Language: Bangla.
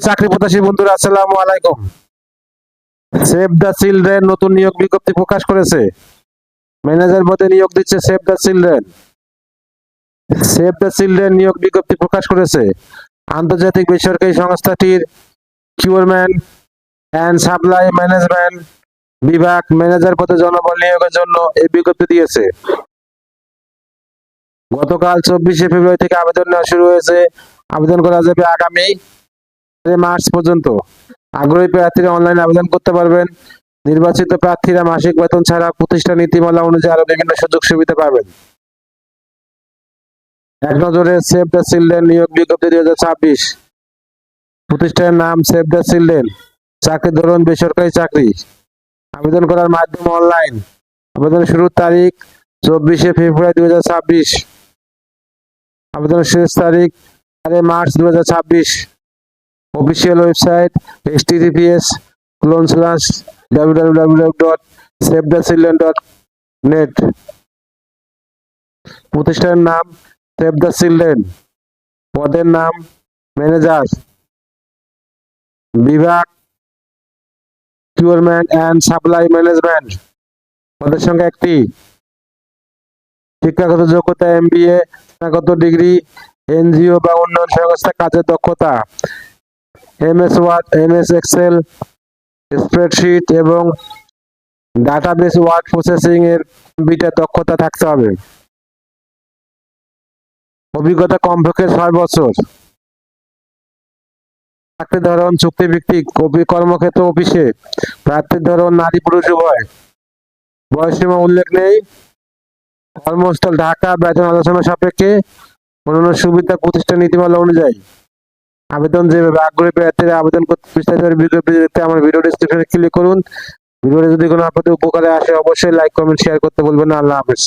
চাকরি প্রত্যাশী বন্ধুরা, আসসালামু আলাইকুম। সেভ দ্য চিলড্রেন নতুন নিয়োগ বিজ্ঞপ্তি প্রকাশ করেছে। ম্যানেজার পদে নিয়োগ দিচ্ছে save the children. Save the children নিয়োগ বিজ্ঞপ্তি প্রকাশ করেছে। আন্তর্জাতিক বেসরকারি সংস্থাটির কিউরম্যান অ্যান্ড সাপ্লাই ম্যানেজমেন্ট বিভাগ ম্যানেজার পদে জনবল নিয়োগের জন্য এই বিজ্ঞপ্তি দিয়েছে। গতকাল 24শে ফেব্রুয়ারি থেকে আবেদন নেওয়া শুরু হয়েছে। আবেদন করা যাবে আগামী মার্চ পর্যন্ত। আগ্রহী প্রার্থীরা অনলাইনে আবেদন করতে পারবেন। নির্বাচিত প্রার্থীরা মাসিক বেতন ছাড়া প্রতিষ্ঠান নীতিমালা অনুযায়ী আরো বিভিন্ন সুযোগ সুবিধা পাবেন। এক নজরে সেভ দ্য চিলড্রেন নিয়োগ বিজ্ঞপ্তি 2026। প্রতিষ্ঠানের নাম সেভ দ্য চিলড্রেন। চাকরির ধরন বেসরকারি চাকরি। আবেদন করার মাধ্যম অনলাইন। আবেদনের শুরুর তারিখ 24শে ফেব্রুয়ারি 2026। আবেদনের শেষ তারিখ 4 মার্চ 2026। Official website https://www.savethechildren.net। প্রতিষ্ঠানের নাম সেভ দ্য চিলড্রেন। পদের নাম ম্যানেজার। বিভাগ কিউরম্যান অ্যান্ড সাপ্লাই ম্যানেজমেন্ট। পদের সংখ্যা 1টি। শিক্ষাগত যোগ্যতা MBA, স্নাতক ডিগ্রি, NGO বা উন্নয়ন সংস্থা কাজের দক্ষতা, MS Word, MS Excel, spreadsheet এবং ডাটাবেস ওয়ার্ড প্রসেসিং এর কম্পিউটার দক্ষতা থাকতে হবে। অভিজ্ঞতা কমপক্ষে 6 বছর। চাকরির ধরন চুক্তিভিত্তিক, কর্মক্ষেত্র অফিসে। প্রার্থীর ধরন নারী পুরুষ উভয়। বয়সসীমা উল্লেখ নেই। কর্মস্থল ঢাকা। বেতন আলোচনা সাপেক্ষে। অন্যান্য সুবিধা প্রতিষ্ঠান নীতিমালা অনুযায়ী। আবেদন যেভাবে আগ্রহী প্রার্থীরা আবেদন করতে বিস্তারিত বিজ্ঞপ্তি দেখতে আমার ভিডিও ডেসক্রিপশনে ক্লিক করুন। ভিডিওটি যদি কোনো আপনাদের উপকারে আসে অবশ্যই লাইক কমেন্ট শেয়ার করতে বলবেন না। আল্লাহ হাফেজ।